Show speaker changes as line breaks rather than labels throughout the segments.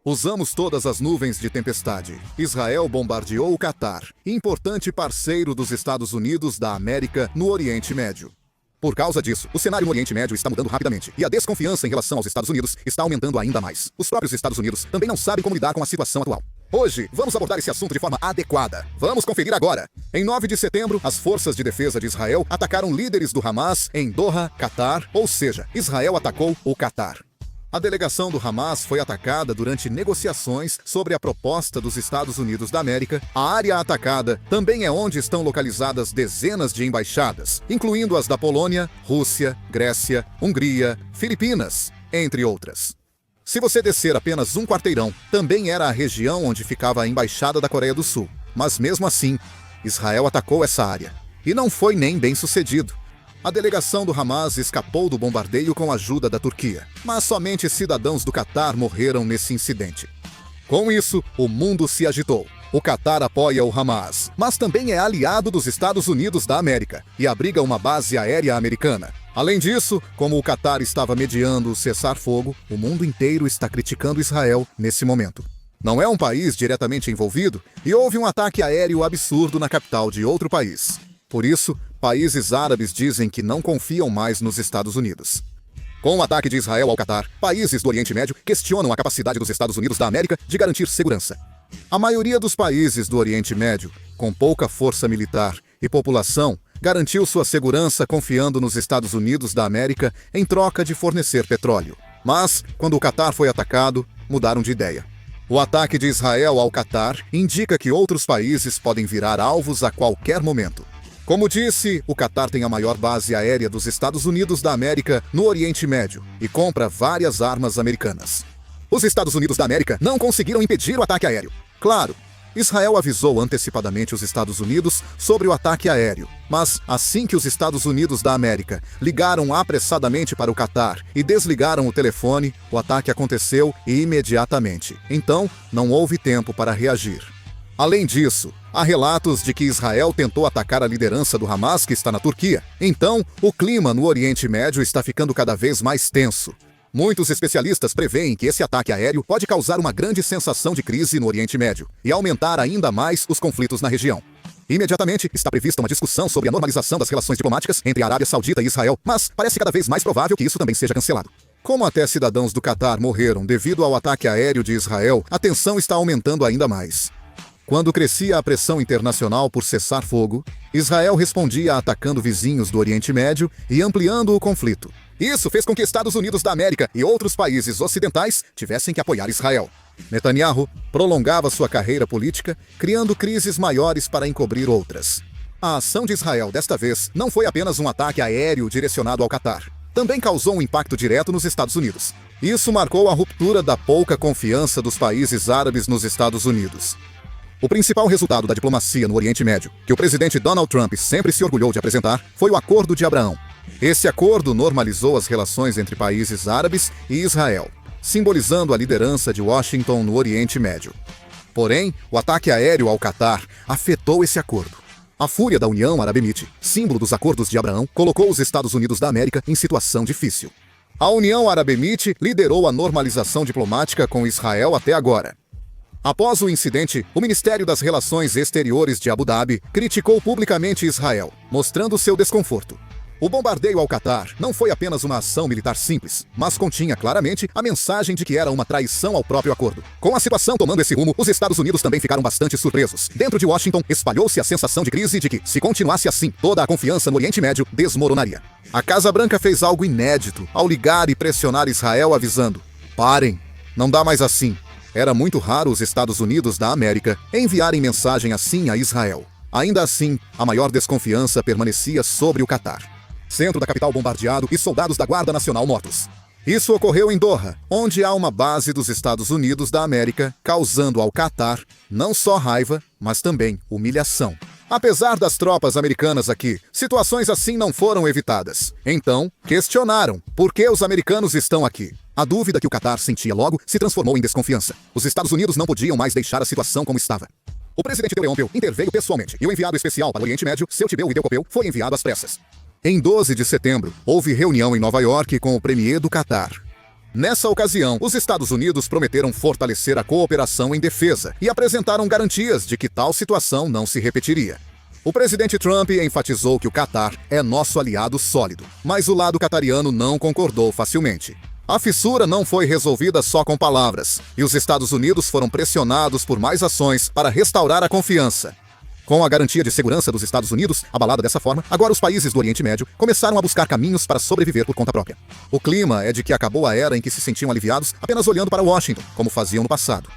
Usamos todas as nuvens de tempestade. Israel bombardeou o Catar, importante parceiro dos Estados Unidos da América no Oriente Médio. Por causa disso, o cenário no Oriente Médio está mudando rapidamente e a desconfiança em relação aos Estados Unidos está aumentando ainda mais. Os próprios Estados Unidos também não sabem como lidar com a situação atual. Hoje, vamos abordar esse assunto de forma adequada. Vamos conferir agora. Em 9 de setembro, as forças de defesa de Israel atacaram líderes do Hamas em Doha, Catar, ou seja, Israel atacou o Catar. A delegação do Hamas foi atacada durante negociações sobre a proposta dos Estados Unidos da América. A área atacada também é onde estão localizadas dezenas de embaixadas, incluindo as da Polônia, Rússia, Grécia, Hungria, Filipinas, entre outras. Se você descer apenas um quarteirão, também era a região onde ficava a embaixada da Coreia do Sul. Mas mesmo assim, Israel atacou essa área. E não foi nem bem sucedido. A delegação do Hamas escapou do bombardeio com a ajuda da Turquia, mas somente cidadãos do Catar morreram nesse incidente. Com isso, o mundo se agitou. O Catar apoia o Hamas, mas também é aliado dos Estados Unidos da América e abriga uma base aérea americana. Além disso, como o Catar estava mediando o cessar-fogo, o mundo inteiro está criticando Israel nesse momento. Não é um país diretamente envolvido e houve um ataque aéreo absurdo na capital de outro país. Por isso, países árabes dizem que não confiam mais nos Estados Unidos. Com o ataque de Israel ao Catar, países do Oriente Médio questionam a capacidade dos Estados Unidos da América de garantir segurança. A maioria dos países do Oriente Médio, com pouca força militar e população, garantiu sua segurança confiando nos Estados Unidos da América em troca de fornecer petróleo. Mas, quando o Catar foi atacado, mudaram de ideia. O ataque de Israel ao Catar indica que outros países podem virar alvos a qualquer momento. Como disse, o Catar tem a maior base aérea dos Estados Unidos da América no Oriente Médio e compra várias armas americanas. Os Estados Unidos da América não conseguiram impedir o ataque aéreo. Claro, Israel avisou antecipadamente os Estados Unidos sobre o ataque aéreo, mas assim que os Estados Unidos da América ligaram apressadamente para o Catar e desligaram o telefone, o ataque aconteceu imediatamente. Então, não houve tempo para reagir. Além disso, há relatos de que Israel tentou atacar a liderança do Hamas, que está na Turquia. Então, o clima no Oriente Médio está ficando cada vez mais tenso. Muitos especialistas preveem que esse ataque aéreo pode causar uma grande sensação de crise no Oriente Médio e aumentar ainda mais os conflitos na região. Imediatamente, está prevista uma discussão sobre a normalização das relações diplomáticas entre a Arábia Saudita e Israel, mas parece cada vez mais provável que isso também seja cancelado. Como até cidadãos do Catar morreram devido ao ataque aéreo de Israel, a tensão está aumentando ainda mais. Quando crescia a pressão internacional por cessar fogo, Israel respondia atacando vizinhos do Oriente Médio e ampliando o conflito. Isso fez com que Estados Unidos da América e outros países ocidentais tivessem que apoiar Israel. Netanyahu prolongava sua carreira política, criando crises maiores para encobrir outras. A ação de Israel desta vez não foi apenas um ataque aéreo direcionado ao Catar. Também causou um impacto direto nos Estados Unidos. Isso marcou a ruptura da pouca confiança dos países árabes nos Estados Unidos. O principal resultado da diplomacia no Oriente Médio, que o presidente Donald Trump sempre se orgulhou de apresentar, foi o Acordo de Abraão. Esse acordo normalizou as relações entre países árabes e Israel, simbolizando a liderança de Washington no Oriente Médio. Porém, o ataque aéreo ao Catar afetou esse acordo. A fúria da União Árabe-Emite, símbolo dos Acordos de Abraão, colocou os Estados Unidos da América em situação difícil. A União Árabe-Emite liderou a normalização diplomática com Israel até agora. Após o incidente, o Ministério das Relações Exteriores de Abu Dhabi criticou publicamente Israel, mostrando seu desconforto. O bombardeio ao Catar não foi apenas uma ação militar simples, mas continha claramente a mensagem de que era uma traição ao próprio acordo. Com a situação tomando esse rumo, os Estados Unidos também ficaram bastante surpresos. Dentro de Washington, espalhou-se a sensação de crise de que, se continuasse assim, toda a confiança no Oriente Médio desmoronaria. A Casa Branca fez algo inédito ao ligar e pressionar Israel avisando: "Parem, não dá mais assim." Era muito raro os Estados Unidos da América enviarem mensagem assim a Israel. Ainda assim, a maior desconfiança permanecia sobre o Catar. Centro da capital bombardeado e soldados da Guarda Nacional mortos. Isso ocorreu em Doha, onde há uma base dos Estados Unidos da América, causando ao Catar não só raiva, mas também humilhação. Apesar das tropas americanas aqui, situações assim não foram evitadas. Então, questionaram por que os americanos estão aqui. A dúvida que o Catar sentia logo se transformou em desconfiança. Os Estados Unidos não podiam mais deixar a situação como estava. O presidente Tebeu interveio pessoalmente e o enviado especial para o Oriente Médio, seu Tebeu Ideu foi enviado às pressas. Em 12 de setembro, houve reunião em Nova York com o premier do Catar. Nessa ocasião, os Estados Unidos prometeram fortalecer a cooperação em defesa e apresentaram garantias de que tal situação não se repetiria. O presidente Trump enfatizou que o Catar é nosso aliado sólido, mas o lado catariano não concordou facilmente. A fissura não foi resolvida só com palavras, e os Estados Unidos foram pressionados por mais ações para restaurar a confiança. Com a garantia de segurança dos Estados Unidos abalada dessa forma, agora os países do Oriente Médio começaram a buscar caminhos para sobreviver por conta própria. O clima é de que acabou a era em que se sentiam aliviados apenas olhando para Washington, como faziam no passado.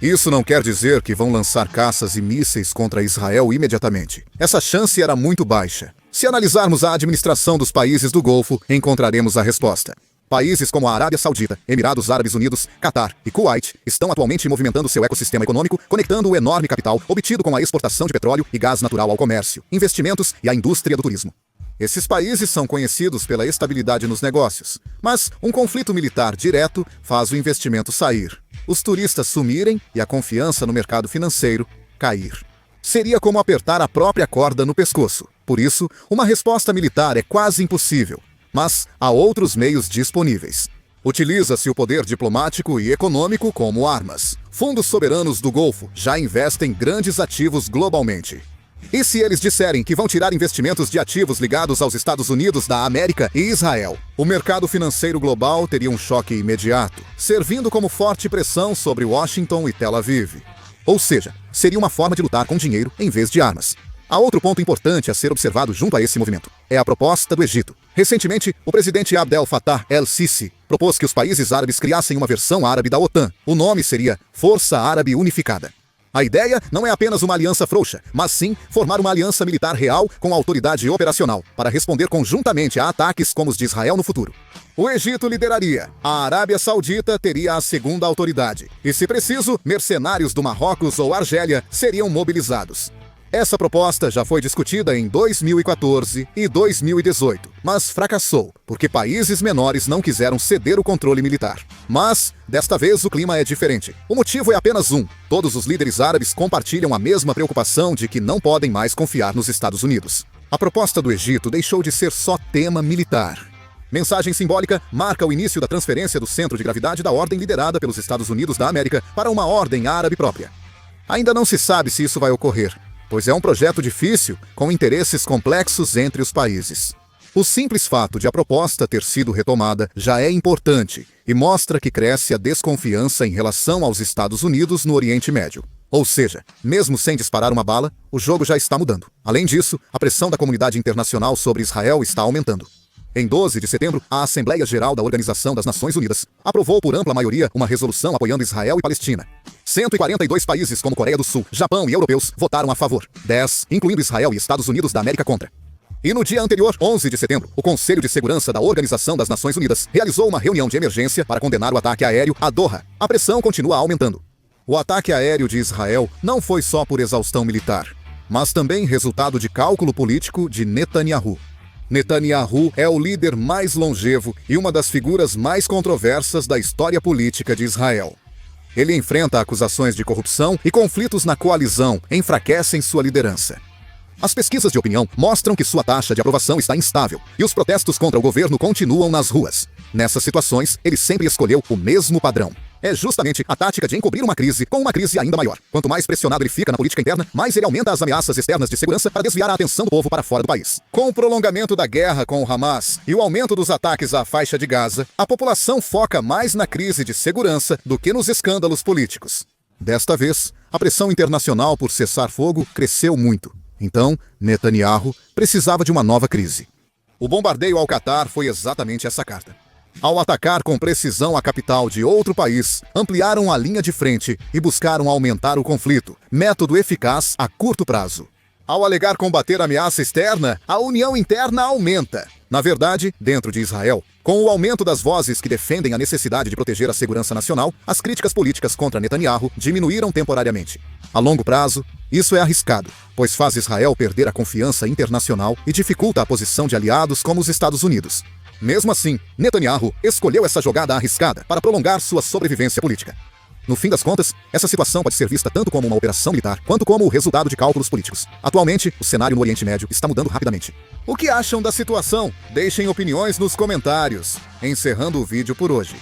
Isso não quer dizer que vão lançar caças e mísseis contra Israel imediatamente. Essa chance era muito baixa. Se analisarmos a administração dos países do Golfo, encontraremos a resposta. Países como a Arábia Saudita, Emirados Árabes Unidos, Catar e Kuwait estão atualmente movimentando seu ecossistema econômico, conectando o enorme capital obtido com a exportação de petróleo e gás natural ao comércio, investimentos e à indústria do turismo. Esses países são conhecidos pela estabilidade nos negócios, mas um conflito militar direto faz o investimento sair, os turistas sumirem e a confiança no mercado financeiro cair. Seria como apertar a própria corda no pescoço. Por isso, uma resposta militar é quase impossível. Mas há outros meios disponíveis. Utiliza-se o poder diplomático e econômico como armas. Fundos soberanos do Golfo já investem grandes ativos globalmente. E se eles disserem que vão tirar investimentos de ativos ligados aos Estados Unidos da América e Israel? O mercado financeiro global teria um choque imediato, servindo como forte pressão sobre Washington e Tel Aviv. Ou seja, seria uma forma de lutar com dinheiro em vez de armas. Há outro ponto importante a ser observado junto a esse movimento. É a proposta do Egito. Recentemente, o presidente Abdel Fattah el-Sisi propôs que os países árabes criassem uma versão árabe da OTAN. O nome seria Força Árabe Unificada. A ideia não é apenas uma aliança frouxa, mas sim formar uma aliança militar real com autoridade operacional, para responder conjuntamente a ataques como os de Israel no futuro. O Egito lideraria, a Arábia Saudita teria a segunda autoridade, e se preciso, mercenários do Marrocos ou Argélia seriam mobilizados. Essa proposta já foi discutida em 2014 e 2018, mas fracassou, porque países menores não quiseram ceder o controle militar. Mas, desta vez, o clima é diferente. O motivo é apenas um. Todos os líderes árabes compartilham a mesma preocupação de que não podem mais confiar nos Estados Unidos. A proposta do Egito deixou de ser só tema militar. Mensagem simbólica marca o início da transferência do centro de gravidade da ordem liderada pelos Estados Unidos da América para uma ordem árabe própria. Ainda não se sabe se isso vai ocorrer, pois é um projeto difícil, com interesses complexos entre os países. O simples fato de a proposta ter sido retomada já é importante e mostra que cresce a desconfiança em relação aos Estados Unidos no Oriente Médio. Ou seja, mesmo sem disparar uma bala, o jogo já está mudando. Além disso, a pressão da comunidade internacional sobre Israel está aumentando. Em 12 de setembro, a Assembleia Geral da Organização das Nações Unidas aprovou por ampla maioria uma resolução apoiando Israel e Palestina. 142 países como Coreia do Sul, Japão e europeus votaram a favor. 10, incluindo Israel e Estados Unidos da América, contra. E no dia anterior, 11 de setembro, o Conselho de Segurança da Organização das Nações Unidas realizou uma reunião de emergência para condenar o ataque aéreo a Doha. A pressão continua aumentando. O ataque aéreo de Israel não foi só por exaustão militar, mas também resultado de cálculo político de Netanyahu. Netanyahu é o líder mais longevo e uma das figuras mais controversas da história política de Israel. Ele enfrenta acusações de corrupção e conflitos na coalizão enfraquecem sua liderança. As pesquisas de opinião mostram que sua taxa de aprovação está instável e os protestos contra o governo continuam nas ruas. Nessas situações, ele sempre escolheu o mesmo padrão. É justamente a tática de encobrir uma crise com uma crise ainda maior. Quanto mais pressionado ele fica na política interna, mais ele aumenta as ameaças externas de segurança para desviar a atenção do povo para fora do país. Com o prolongamento da guerra com o Hamas e o aumento dos ataques à faixa de Gaza, a população foca mais na crise de segurança do que nos escândalos políticos. Desta vez, a pressão internacional por cessar fogo cresceu muito. Então, Netanyahu precisava de uma nova crise. O bombardeio ao Catar foi exatamente essa carta. Ao atacar com precisão a capital de outro país, ampliaram a linha de frente e buscaram aumentar o conflito, método eficaz a curto prazo. Ao alegar combater a ameaça externa, a união interna aumenta. Na verdade, dentro de Israel, com o aumento das vozes que defendem a necessidade de proteger a segurança nacional, as críticas políticas contra Netanyahu diminuíram temporariamente. A longo prazo, isso é arriscado, pois faz Israel perder a confiança internacional e dificulta a posição de aliados como os Estados Unidos. Mesmo assim, Netanyahu escolheu essa jogada arriscada para prolongar sua sobrevivência política. No fim das contas, essa situação pode ser vista tanto como uma operação militar, quanto como o resultado de cálculos políticos. Atualmente, o cenário no Oriente Médio está mudando rapidamente. O que acham da situação? Deixem opiniões nos comentários. Encerrando o vídeo por hoje.